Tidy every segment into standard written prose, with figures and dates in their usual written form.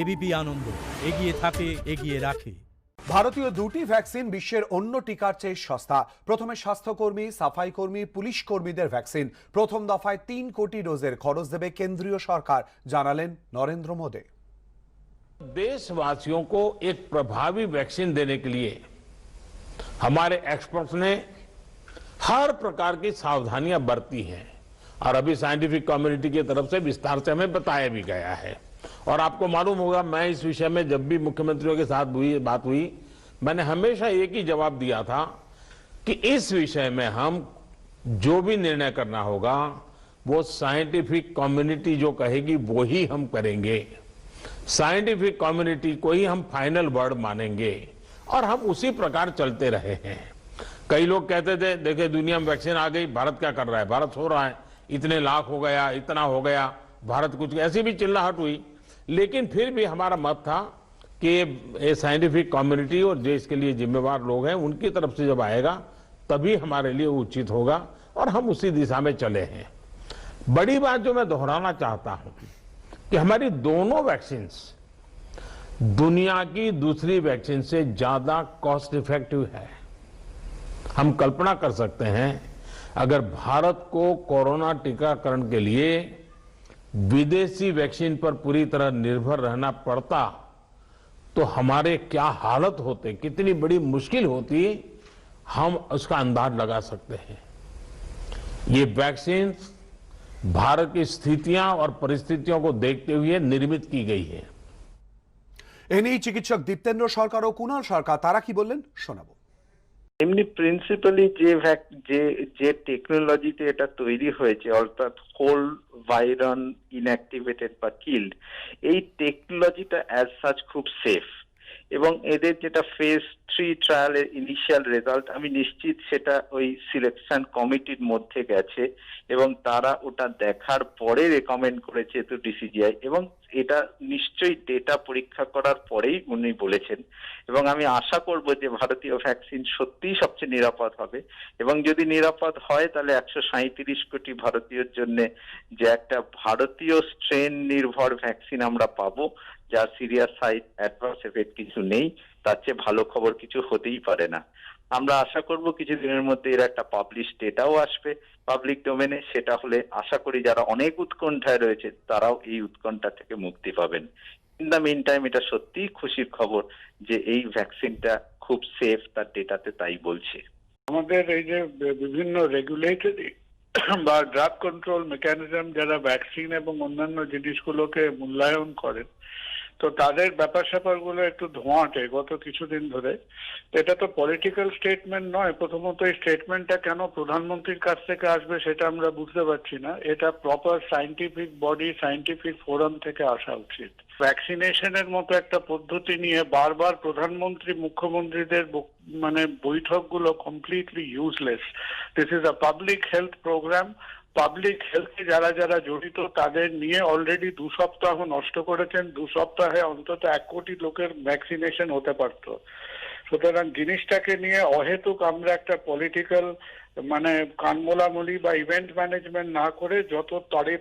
ABP আনন্দ, এগিয়ে থাকে, এগিয়ে রাখে। ভারতীয় দুটি ভ্যাকসিন বিশ্বের অন্য টিকার চেয়ে সস্তা। প্রথমে স্বাস্থ্যকর্মী, সাফাই কর্মী, পুলিশ কর্মীদের ভ্যাকসিন। প্রথম দফায় 3 কোটি ডোজের খরচ দেবে কেন্দ্রীয় সরকার, জানালেন নরেন্দ্র মোदी। देशवासियों को एक प्रभावी वैक्सीन देने के लिए हमारे एक्सपर्ट्स ने हर प्रकार की सावधानियां बरती हैं और अभी साइंटिफिक कम्युनिटी की तरफ से विस्तार से हमें बताया भी गया है। और आपको मालूम होगा, मैं इस विषय में जब भी मुख्यमंत्रियों के साथ बात हुई, मैंने हमेशा एक ही जवाब दिया था कि इस विषय में हम जो भी निर्णय करना होगा वो साइंटिफिक कम्युनिटी जो कहेगी वो ही हम करेंगे। साइंटिफिक कम्युनिटी को ही हम फाइनल वर्ड मानेंगे और हम उसी प्रकार चलते रहे हैं। कई लोग कहते थे देखिए दुनिया में वैक्सीन आ गई, भारत क्या कर रहा है, भारत सो रहा है, इतने लाख हो गया, इतना हो गया, भारत कुछ, ऐसी भी चिल्लाहट हुई। लेकिन फिर भी हमारा मत था कि ये साइंटिफिक कम्युनिटी और जो इसके लिए जिम्मेवार लोग हैं उनकी तरफ से जब आएगा तभी हमारे लिए उचित होगा और हम उसी दिशा में चले हैं। बड़ी बात जो मैं दोहराना चाहता हूं कि हमारी दोनों वैक्सीन दुनिया की दूसरी वैक्सीन से ज्यादा कॉस्ट इफेक्टिव है। हम कल्पना कर सकते हैं अगर भारत को कोरोना टीकाकरण के लिए विदेशी वैक्सीन पर पूरी तरह निर्भर रहना पड़ता तो हमारे क्या हालत होते, कितनी बड़ी मुश्किल होती, हम उसका अंदाज लगा सकते हैं। ये वैक्सीन भारत की स्थितियां और परिस्थितियों को देखते हुए निर्मित की गई है। এ নিয়ে চিকিৎসক দীপ্তেন্দ্র সরকার ও কুণাল সরকার তারা কি বললেন শোনাবো। এমনি প্রিন্সিপালি যে টেকনোলজিতে এটা তৈরি হয়েছে, অর্থাৎ হোল ভাইরন ইনঅ্যাক্টিভেটেড বা কিল্ড, এই টেকনোলজিটা অ্যাজ সাচ খুব সেফ এবং এদের যেটা ফেজ 3 ট্রায়ালের ইনিশিয়াল রেজাল্ট আমি নিশ্চিত সেটা ওই সিলেকশন কমিটির মধ্যে গেছে এবং তারা ওটা দেখার পরে রেকমেন্ড করেছে তো ডিসিজিআই, এবং এটা নিশ্চয়ই ডেটা পরীক্ষা করার পরেই উনি বলেছেন। এবং আমি আশা করব যে ভারতীয় ভ্যাকসিন সত্যিই সবচেয়ে নিরাপদ হবে এবং যদি নিরাপদ হয় তাহলে 137 কোটি ভারতীয়র জন্য যে একটা ভারতীয় স্ট্রেন নির্ভর ভ্যাকসিন আমরা পাবো যার সিরিয়াস সাইড অ্যাডভার্স এফেক্ট কিছু নেই, তার চেয়ে ভালো খবর কিছু হতেই পারে না। আমরা আশা করব কিছুদিনের মধ্যে এর একটা পাবলিশ ডেটাও আসবে পাবলিক ডোমেনে, সেটা হলে আশা করি যারা অনেক উৎকণ্ঠায় রয়েছে তারাও এই উৎকণ্ঠা থেকে মুক্তি পাবেন। ইন দ্য মিন টাইম এটা সত্যিই খুশির খবর যে এই ভ্যাকসিনটা খুব সেফ, তার ডেটাতে তাই বলছে। আমাদের এই যে বিভিন্ন রেগুলেটরি বা ড্রাগ কন্ট্রোল মেকানিজম যারা ভ্যাকসিন এবং অন্যান্য জিনিসগুলোকে মূল্যায়ন করেন, তো তাদের ব্যাপার স্যাপারগুলো একটু ধোঁয়াটে গত কিছুদিন ধরে। এটা তো পলিটিক্যাল স্টেটমেন্ট নয়। প্রথমত এই স্টেটমেন্টটা কেন প্রধানমন্ত্রীর কাছ থেকে আসবে সেটা আমরা বুঝতে পারছি না। এটা proper scientific body, scientific forum থেকে আসা উচিত। ভ্যাকসিনেশনের মতো একটা পদ্ধতি নিয়ে বারবার প্রধানমন্ত্রী মুখ্যমন্ত্রীদের বৈঠকগুলো completely useless. This is a public health program. Public হেলথে যারা যারা জড়িত তাদের নিয়ে অলরেডি 2 সপ্তাহ নষ্ট করেছেন। 2 সপ্তাহে অন্তত 1 কোটি লোকের ভ্যাকসিনেশন হতে পারত। সুতরাং জিনিসটাকে নিয়ে অহেতুক আমরা একটা পলিটিক্যাল কানমোলামলি বা ইভেন্ট ম্যানেজমেন্ট না করে যত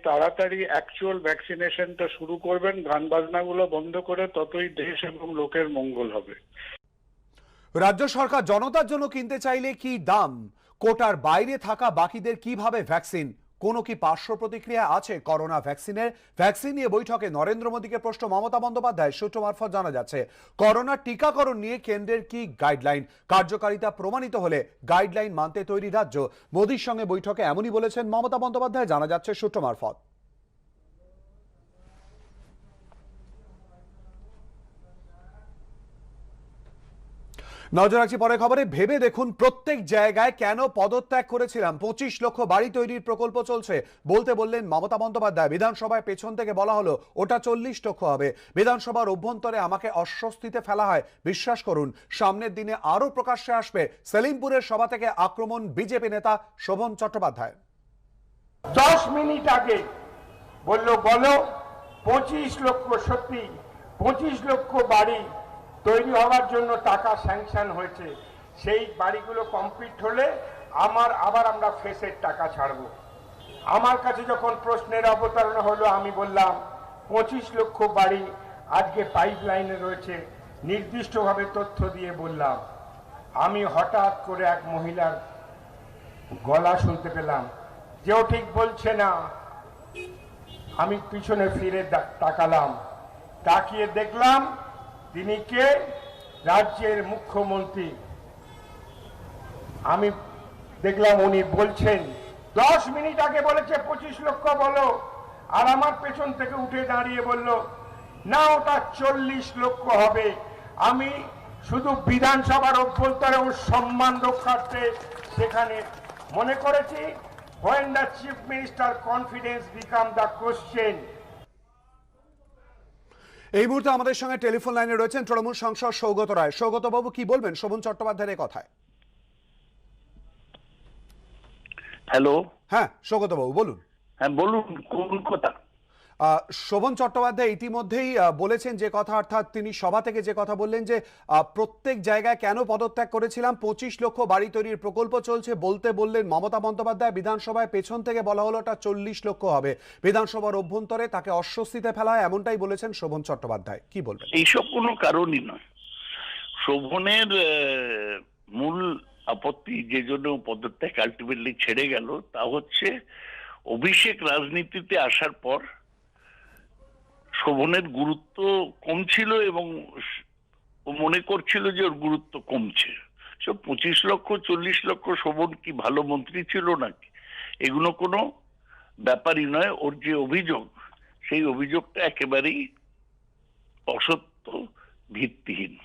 তাড়াতাড়ি অ্যাকচুয়াল ভ্যাকসিনেশনটা শুরু করবেন, গান বাজনাগুলো বন্ধ করে, ততই দেশ এবং লোকের মঙ্গল হবে। রাজ্য সরকার জনতার জন্য কিনতে চাইলে কি দাম, কোটার বাইরে থাকা বাকিদের কিভাবে ভ্যাকসিন, কোনো কি পার্শ্ব প্রতিক্রিয়া আছে করোনা ভ্যাকসিনের? ভ্যাকসিন নিয়ে বৈঠকে নরেন্দ্র মোদীকে প্রশ্ন মমতা বন্দ্যোপাধ্যায় সূত্র মারফত জানা যাচ্ছে। করোনা টিকাকরণ নিয়ে কেন্দ্রের কি গাইডলাইন, কার্যকারিতা প্রমাণিত হলে গাইডলাইন মানতে তৈরি রাজ্য। মোদীর সঙ্গে বৈঠকে এমনই বলেছেন মমতা বন্দ্যোপাধ্যায়, জানা যাচ্ছে সূত্র মারফত। নজর রাখছি পরের খবরে। ভেবে দেখুন প্রত্যেক জায়গায় কেন পদত্যাগ করেছিলাম। 25 লক্ষ বাড়ি তৈরির প্রকল্প চলছে বলতে বললেন মমতা বন্দ্যোপাধ্যায়। বিধানসভায় পেছন থেকে বলা হলো ওটা 40 লক্ষ হবে। বিধানসভার অভ্যন্তরে আমাকে অস্বস্তিতে ফেলা হয়। বিশ্বাস করুন সামনের দিনে আরো প্রকাশ্যে আসবে। সেলিমপুরের সভা থেকে আক্রমণ বিজেপি নেতা শোভন চট্টোপাধ্যায়। 10 মিনিট আগে বললো বলো 25 লক্ষ, সত্যি 25 লক্ষ বাড়ি তৈরি হওয়ার জন্য টাকা স্যাংশন হয়েছে। সেই বাড়িগুলো কমপ্লিট হলে আবার আমরা ফেসের টাকা ছাড়বো। আমার কাছে যখন প্রশ্নের অবতারণা হলো আমি বললাম 25 লক্ষ বাড়ি আজকে পাইপ লাইনে রয়েছে, নির্দিষ্টভাবে তথ্য দিয়ে বললাম। আমি হঠাৎ করে এক মহিলার গলা শুনতে পেলাম যে ও ঠিক বলছে না। আমি পিছনে ফিরে তাকালাম, তাকিয়ে দেখলাম তিনি কে? রাজ্যের মুখ্যমন্ত্রী। আমি দেখলাম উনি বলছেন 10 মিনিট আগে বলেছে 25 লক্ষ বলো, আর আমার পেছন থেকে উঠে দাঁড়িয়ে বলল না ওটা 40 লক্ষ হবে। আমি শুধু বিধানসভার অভ্যন্তরে ও সম্মান রক্ষার্থে সেখানে মনে করেছি when the chief minister confidence become the question। এই মুহূর্তে আমাদের সঙ্গে টেলিফোন লাইনে রয়েছেন তৃণমূল সাংসদ সৌগত রায়। সৌগত বাবু, কি বলবেন শোভন চট্টোপাধ্যায়ের কথায়? হ্যালো, হ্যাঁ সৌগত বাবু বলুন। হ্যাঁ বলুন, কোন কথা? শোভন চট্টোপাধ্যায় ইতিমধ্যেই বলেছেন যে কথা, অর্থাৎ তিনি সভা থেকে যে কথা বললেন যে প্রত্যেক জায়গায় কেন পদত্যাগ করেছিলাম, 25 লক্ষ বাড়ি তৈরির প্রকল্প চলছে বলতে বললেন মমতা বন্দ্যোপাধ্যায়। বিধানসভায় পেছন থেকে বলা হলো ওটা 40 লক্ষ হবে। বিধানসভার অভ্যন্তরে তাকে অস্বস্তিতে ফেলা হয়, এমনটাই বলেছেন শোভন চট্টোপাধ্যায়। কি বলবেন? এইসব কোনো কারণই নয়। শোভনের মূল আপত্তি যে জন্য পদত্যাগ আলটিমেটলি ছেড়ে গেল তা হচ্ছে অভিষেক রাজনীতিতে আসার পর শোভনের গুরুত্ব কম ছিল এবং ও মনে করছিল যে ওর গুরুত্ব কমছে। সব 25 লক্ষ 40 লক্ষ, শোভন কি ভালো মন্ত্রী ছিল নাকি? এগুলো কোনো ব্যাপারই নয়। ওর যে অভিযোগ, সেই অভিযোগটা একেবারেই অসত্য, ভিত্তিহীন।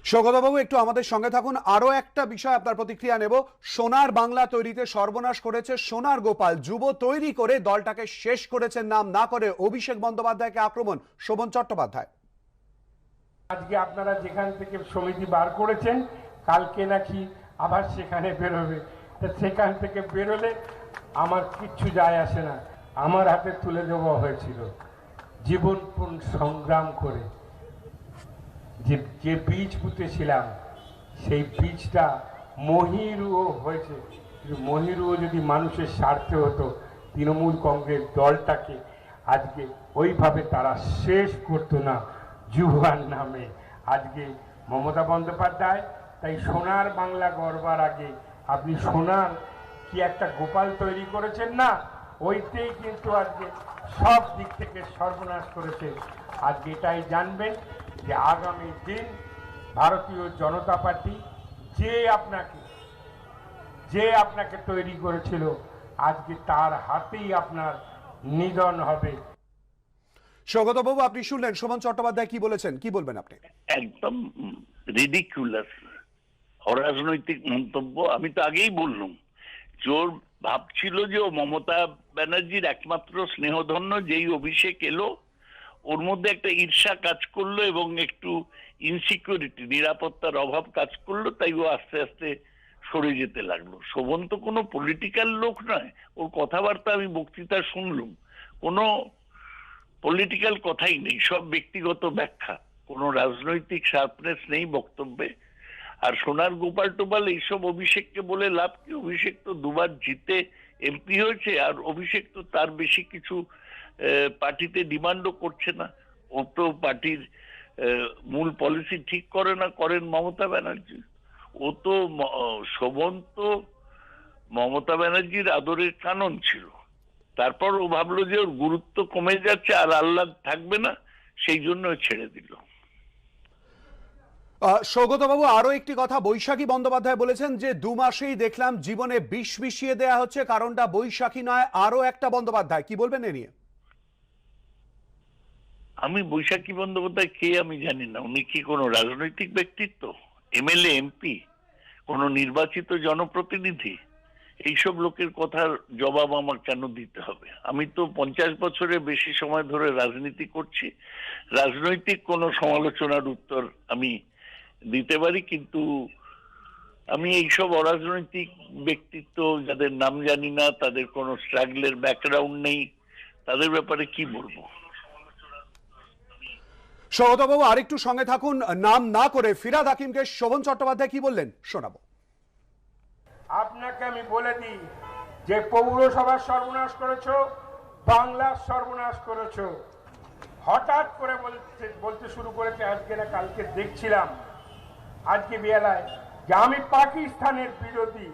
সৌগতবাবু একটু আমাদের সঙ্গে থাকুন, আরো একটা বিষয় আপনার প্রতিক্রিয়া নেব। সোনার বাংলা তৈরিতে সর্বনাশ করেছে সোনার গোপাল। যুব তৈরি করে দলটাকে শেষ করেছেন নাম না করে অভিষেক বন্দ্যোপাধ্যায়কে আক্রমণ শোভন চট্টোপাধ্যায়। আজকে আপনারা যেখান থেকে সমিতি বার করেছেন কালকে নাকি আবার সেখানে বেরোবে। সেখান থেকে বেরোলে আমার কিচ্ছু যায় আসে না। আমার হাতে তুলে দেওয়া হয়েছিল জীবনপূর্ণ সংগ্রাম করে যে বীজ পুঁতেছিলাম, সেই বীজটা মহিরুও হয়েছে। মহিরুও যদি মানুষের স্বার্থে হতো, তৃণমূল কংগ্রেস দলটাকে আজকে ওইভাবে তারা শেষ করতো না যুবার নামে। আজকে মমতা বন্দ্যোপাধ্যায় তাই সোনার বাংলা গড়বার আগে আপনি সোনার কি একটা গোপাল তৈরি করেছেন না, ওইতেই কিন্তু আজকে সব দিক থেকে সর্বনাশ করেছে। আজকে এটাই জানবেন যে আগামী দিন ভারতীয় জনতা পার্টি যে আপনাকে তৈরি করেছিল আজকে তার হাতেই আপনার নিধন হবে। সৌগতবাবু আপনি শুনলেন শোভন চট্টোপাধ্যায় কি বলেছেন, কি বলবেন আপনি? একদম রিডিকুলাস, অরাজনৈতিক মন্তব্য। আমি তো আগেই বললাম, জোর ভাবছিল যে ও মমতা ব্যানার্জির একমাত্র স্নেহধন্য, যেই অভিষেক এলো ওর মধ্যে একটা ঈর্ষা কাজ করলো এবং একটু ইনসিকিউরিটি, নিরাপত্তার অভাব কাজ করলো, তাই ও আস্তে আস্তে সরে যেতে লাগলো। শোভন তো কোনো পলিটিক্যাল লোক নয়। ওর কথাবার্তা আমি বক্তৃতা শুনলাম, কোনো পলিটিক্যাল কথাই নেই, সব ব্যক্তিগত ব্যাখ্যা, কোনো রাজনৈতিক শার্পনেস নেই বক্তব্যে। আর সোনার গোপাল টোপাল এইসব অভিষেককে বলে লাভ কি? অভিষেক তো দুবার জিতে এমপি হয়েছে, আর অভিষেক তো তার বেশি কিছু পার্টিতে ডিমান্ডও করছে না। ও তো পার্টির মূল পলিসি ঠিক করে না, করেন মমতা ব্যানার্জি। ও তো শোভন তো মমতা ব্যানার্জির আদরের কানন ছিল। তারপর ও ভাবলো যে ওর গুরুত্ব কমে যাচ্ছে আর আল্লাহ থাকবে না, সেই জন্য ছেড়ে দিল। সৌগতবাবু আরো একটি কথা বৈশাখী বন্দ্যোপাধ্যায় বলেছেন যে 2 মাসেই দেখলাম জীবনে বিষ মিশিয়ে দেয়া হচ্ছে, কারণটা বৈশাখী নয় আরো একটা বন্দ্যোপাধ্যায়। কি বলবেন এ নিয়ে? আমি বৈশাখী বন্দ্যোপাধ্যায় কে আমি জানি না। উনি কি কোনো রাজনৈতিক ব্যক্তিত্ব, এমএলএ, এমপি, কোনো নির্বাচিত জনপ্রতিনিধি? এইসব লোকের কথার জবাব আমার কেন দিতে হবে? আমি তো 50 বছরের বেশি সময় ধরে রাজনীতি করছি। রাজনৈতিক কোনো সমালোচনার উত্তর আমি দিতে পারি, কিন্তু আমি এইসব অরাজনৈতিক ব্যক্তিত্ব যাদের নাম জানি না, তাদের কোনো স্ট্রাগলের ব্যাকগ্রাউন্ড নেই, তাদের ব্যাপারে কি বলবো? সৌগতবাবু আরেকটু সঙ্গে থাকুন, নাম না করে ফিরহাদ হাকিমকে শোভন চট্টোপাধ্যায় কি বললেন শোনাবো। আপনাকে আমি বলে দিই যে পৌরসভার সর্বনাশ করেছো, বাংলার সর্বনাশ করেছো। হঠাৎ করে বলতে শুরু করেছে আজকে না কালকে দেখছিলাম আজকে বেলায় যে আমি পাকিস্তানের বিরোধী,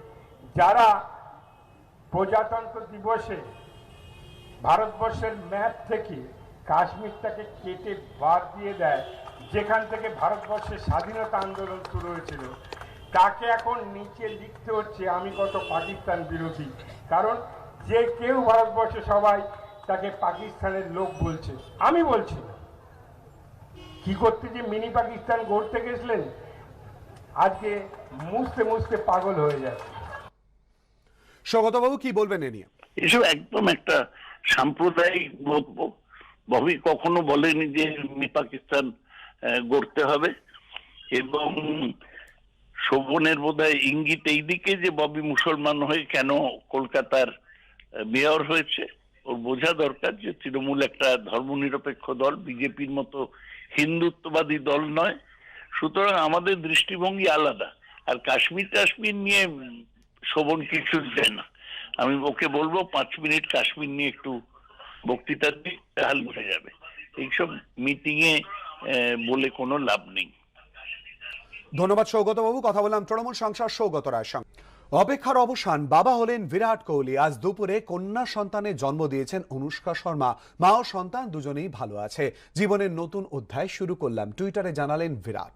যারা প্রজাতন্ত্র দিবসে ভারতবর্ষের ম্যাপ থেকে কাশ্মীরটাকে কেটে বাদ দিয়ে দেয়, যেখান থেকে ভারতবর্ষের স্বাধীনতা আন্দোলন শুরু হয়েছিল, তাকে এখন নিচে লিখতে হচ্ছে আমি কত পাকিস্তান বিরোধী। কারণ যে কেউ ভারতবর্ষে সবাই তাকে পাকিস্তানের লোক বলছে। আমি বলছি না, কি করতে যে মিনি পাকিস্তান গড়তে গেছিলেন, আজকে মুছতে মুছতে পাগল হয়ে যায়। সৌগতবাবু কি বলবেন এ নিয়ে? এসব একদম একটা সাম্প্রদায়িক বক্তব্য। ববি কখনো বলেনি যে পাকিস্তান গড়তে হবে, এবং শোভনের বোধহয় ইঙ্গিত এইদিকে যে ববি মুসলমান হয়ে কেন কলকাতার মেয়র হয়েছে। ওর বোঝা দরকার যে তৃণমূল একটা ধর্মনিরপেক্ষ দল, বিজেপির মতো হিন্দুত্ববাদী দল নয়। সুতরাং আমাদের দৃষ্টিভঙ্গি আলাদা। আর কাশ্মীর নিয়ে শোভন কিছু দেয় না। আমি ওকে বলবো 5 মিনিট কাশ্মীর নিয়ে একটু বক্তৃতা দিই, তাহলে বুঝে যাবে। এইসব মিটিং এ বলে কোনো লাভ নেই। ধন্যবাদ সৌগতবাবু। কথা বললাম তৃণমূল সাংসদ সৌগত রায়ের সঙ্গে। অপেক্ষার অবসান, বাবা হলেন বিরাট কোহলি। আজ দুপুরে কন্যা সন্তানের জন্ম দিয়েছেন অনুষ্কা শর্মা। মা ও সন্তান দুজনেই ভালো আছে। জীবনের নতুন অধ্যায় শুরু করলাম, টুইটারে জানালেন বিরাট।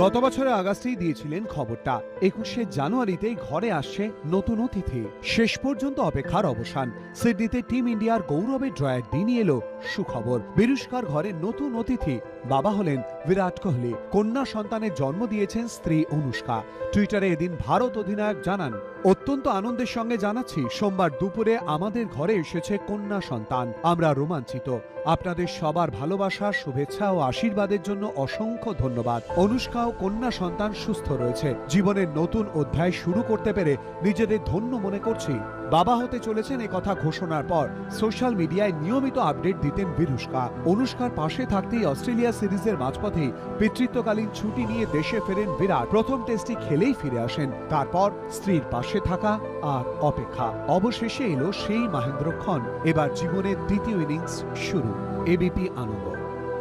গত বছরের আগস্টেই দিয়েছিলেন খবরটা, 21শে জানুয়ারিতেই ঘরে আসছে নতুন অতিথি। শেষ পর্যন্ত অপেক্ষার অবসান। সিডনিতে টিম ইন্ডিয়ার গৌরবের জয়ের দিনই এলো সুখবর। বিরুষ্কার ঘরে নতুন অতিথি বাবা হলেন বিরাট কোহলি। কন্যা সন্তানের জন্ম দিয়েছেন স্ত্রী অনুষ্কা। টুইটারে এদিন ভারত অধিনায়ক জানান, অত্যন্ত আনন্দের সঙ্গে জানাচ্ছি সোমবার দুপুরে আমাদের ঘরে এসেছে কন্যা সন্তান। আমরা রোমাঞ্চিত। আপনাদের সবার ভালোবাসা, শুভেচ্ছা ও আশীর্বাদের জন্য অসংখ্য ধন্যবাদ। অনুষ্কা ও কন্যা সন্তান সুস্থ রয়েছে। জীবনের নতুন অধ্যায় শুরু করতে পেরে নিজেদের ধন্য মনে করছি। বাবা হতে চলেছেন একথা ঘোষণার পর সোশ্যাল মিডিয়ায় নিয়মিত আপডেট দিতেন বিরুষ্কা। অনুষ্কার পাশে থাকতেই অস্ট্রেলিয়া সিরিজের মাঝপথেই পিতৃত্বকালীন ছুটি নিয়ে দেশে ফেরেন বিরাট। প্রথম টেস্টটি খেলেই ফিরে আসেন। তারপর স্ত্রীর পাশে থাকা আর অপেক্ষা। অবশেষে এলো সেই মহেন্দ্রক্ষণ। এবার জীবনের দ্বিতীয় ইনিংস শুরু। এবিপি আনন্দ।